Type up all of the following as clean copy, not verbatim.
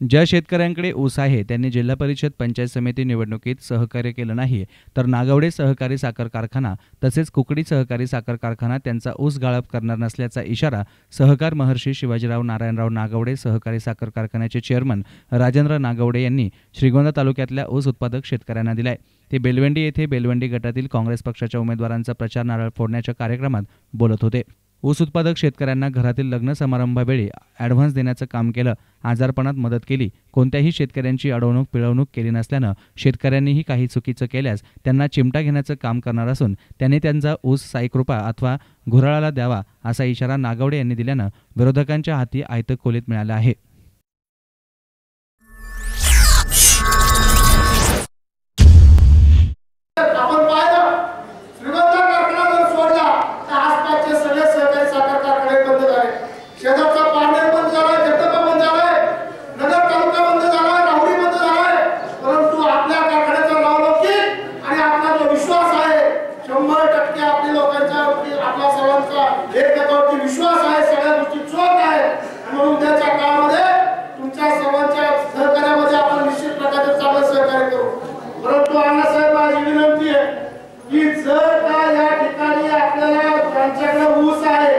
ज्या शेतकऱ्यांकडे ऊस आहे त्यांनी जिल्हा परिषद पंचायत समिती निवडणुकीत सहकार्य केलं नाही तर नागवडे सहकारी साखर कारखाना तसेच कुकडी सहकारी साखर कारखाना त्यांचा ऊस गाळप करणार नसल्याचा इशारा सहकार महर्षी शिवाजीराव नारायणराव नागवडे सहकारी साखर कारखान्याचे चेअरमन राजेंद्र नागवडे यांनी श्रीगोंदा तालुक्यातल्या ऊस उत्पादक शेतकऱ्यांना दिलाय। ते बेलवंडी येथे बेलवंडी गटातील काँग्रेस पक्षाच्या उमेदवारांचा प्रचार नारळ फोडण्याच्या कार्यक्रमात बोलत होते। ऊस उत्पादक शेतकऱ्यांना घरातील लग्न समारंभावेळी ॲडव्हान्स देण्याचं काम केलं, आजारपणात मदत केली, कोणत्याही शेतकऱ्यांची अडवणूक पिळवणूक केली नसल्यानं शेतकऱ्यांनीही काही चुकीचं केल्यास त्यांना चिमटा घेण्याचं काम करणार असून त्यांनी त्यांचा ऊस 6 रुपये अथवा घुराळाला द्यावा असा इशारा नागवडे यांनी दिल्यानं विरोधकांच्या हाती आयतं खोलीत मिळालं आहे। विश्वास आहे, सगळ्या गोष्टी चोख आहे म्हणून त्याच्या काळामध्ये तुमच्या सर्वांच्या सहकार्यामध्ये आपण निश्चित प्रकारे चांगलं सहकार्य करू। परंतु अण्णासाहेब माझी विनंती आहे की जर का या ठिकाणी आपल्याला त्यांच्याकडे ऊस आहे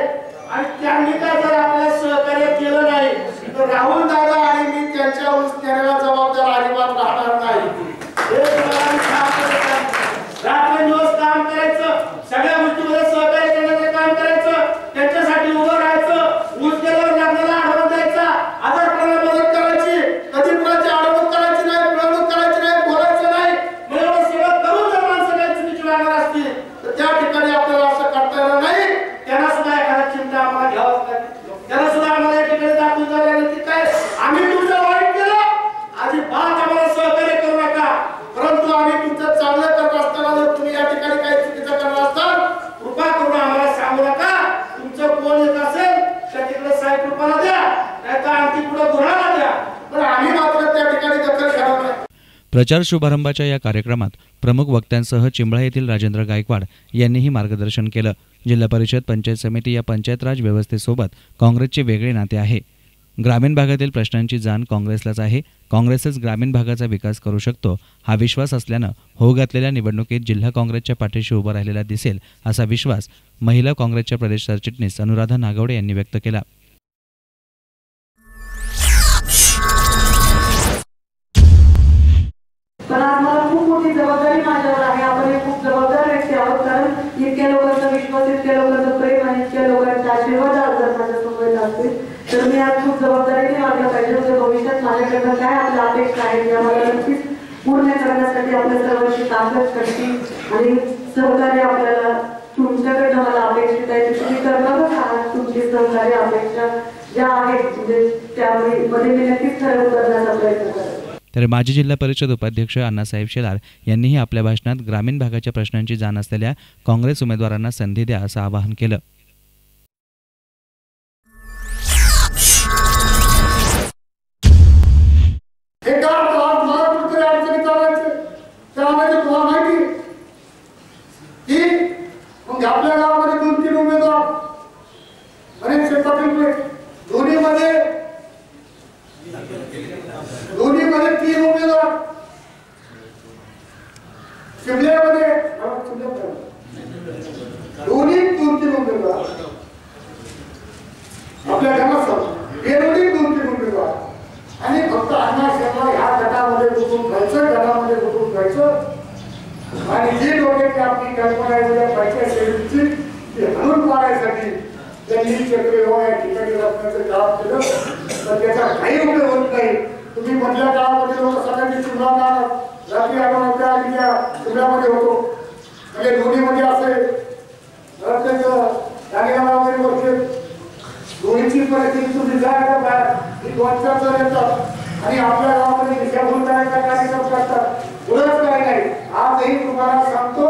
आणि त्यांनी का जर आपल्याला सहकार्य केलं नाही तर राहुल दादा आणि मी त्यांच्या ऊस नेण्याला जबाबदार अजिबात राहणार नाही। रात्रंदिवस काम करायचं, सगळ्या गोष्टीमध्ये सहकार्य करण्याचं काम करायचं, त्यांच्यासाठी उभं राहायचं, ऊस गेल्यावर लागलेला आढावा द्यायचा, आजारपणाला मदत करायची, कधी कुणाची अडवणूक करायची नाही, पिळवणूक करायची नाही, बोलायचं नाही। मग एवढं सगळं करून जर माणसं काही चुकीची वागणार असतील तर त्या ठिकाणी आपल्याला असं करता येणार नाही। त्यांना सुद्धा एखादा चिमटा आम्हाला घ्यावाच लागेल, त्यांना सुद्धा आम्हाला या ठिकाणी दाखवून द्यावं लागेल की काय आम्ही तुमचं वाईट केलं, अजिबात आम्हाला सहकार्य करू नका, परंतु आम्ही तुमचं चांगलं करत असताना जर तुम्ही या ठिकाणी काही चुकीचं करत असाल कृपा करून आम्हाला सांगू नका। तुमचं कोण येत असेल त्या तिकडे 6 रुपयाला द्या, नाहीतर आणखी पुढे घोडाला द्या, पण आम्ही मात्र त्या ठिकाणी दखल घेणार नाही। प्रचार शुभारंभाच्या या कार्यक्रमात प्रमुख वक्त्यांसह चिंबळा येथील राजेंद्र गायकवाड यांनीही मार्गदर्शन केलं। जिल्हा परिषद पंचायत समिती या पंचायत राज व्यवस्थेसोबत काँग्रेसचे वेगळे नाते आहे। ग्रामीण भागातील प्रश्नांची जाण काँग्रेसलाच आहे, काँग्रेसच ग्रामीण भागाचा विकास करू शकतो हा विश्वास असल्यानं होऊ घातलेल्या निवडणुकीत जिल्हा काँग्रेसच्या पाठीशी उभा राहिलेला दिसेल असा विश्वास महिला काँग्रेसच्या प्रदेश सरचिटणीस अनुराधा नागवडे यांनी व्यक्त केला। पण आज मला खूप मोठी जबाबदारी माझ्यावर आहे, आपण खूप जबाबदार व्यक्ती आहोत, कारण इतक्या लोकांचा विश्वास, इतक्या लोकांचं प्रेम आणि इतक्या लोकांचा आशीर्वाद जर माझ्या समोर असतील तर मी आज खूप जबाबदारीने वागलं पाहिजे। तर भविष्यात माझ्याकडनं काय आपल्या अपेक्षा आहेत या मला नक्कीच पूर्ण करण्यासाठी आपल्या सर्वांची ताकद शक्ती आणि सहकार्य आपल्याला तुमच्याकडनं मला अपेक्षित आहे। तुम्ही करणारच आहात, तुमची सहकार्य अपेक्षा ज्या आहेत म्हणजे त्यामध्ये मी नक्कीच खरं करण्याचा प्रयत्न करेन। तर माजी जिल्हा परिषद उपाध्यक्ष अण्णासाहेब शेलार यांनीही आपल्या भाषणात ग्रामीण भागाच्या प्रश्नांची जाण असलेल्या काँग्रेस उमेदवारांना संधी द्या असं आवाहन केलं। आपल्या गावामध्ये 2-3 उमेदवार अनेक क्षेत्रातील दोन्हीमध्ये 3 उमेदवार शिमल्यामध्ये दोन्ही 2-3 उमेदवार आपल्या गावात बेरोडी 2-3 उमेदवार आणि फक्त अण्णासाहेब ह्या गटामध्ये घुसून जायचं, गटामध्ये घुसून जायचं आणि जी डोक्याची आपली कल्पना आहे पैसे शेतीची ती हलवून पाडायसाठी त्यांनी चक्रव्यूह या ठिकाणी रचण्याचं काम केलं, तर त्याचा काही उपयोग होत नाही। तुम्ही मधल्या काळामध्ये लोक सगळ्यांनी चुनाव रात्री आपण चुनामध्ये होतो म्हणजे दोन्हीमध्ये असे प्रत्येक जागेला वगैरे वरचे दोन्हीची परिस्थिती तुम्ही जायला ही 2-4 जण येतात आणि आपल्या गावामध्ये दिशाभूल करायचा कार्यक्रम करतात, पुढंच काय नाही। आजही तुम्हाला सांगतो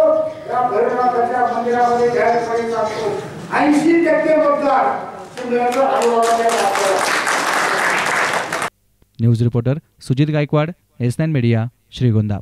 या भैरवनाथाच्या मंदिरामध्ये जाहीरपणे सांगतो 80% मतदार शिमल्याचं हलवायला। News reporter Sujit Gaikwad, S9 media, Shrigonda.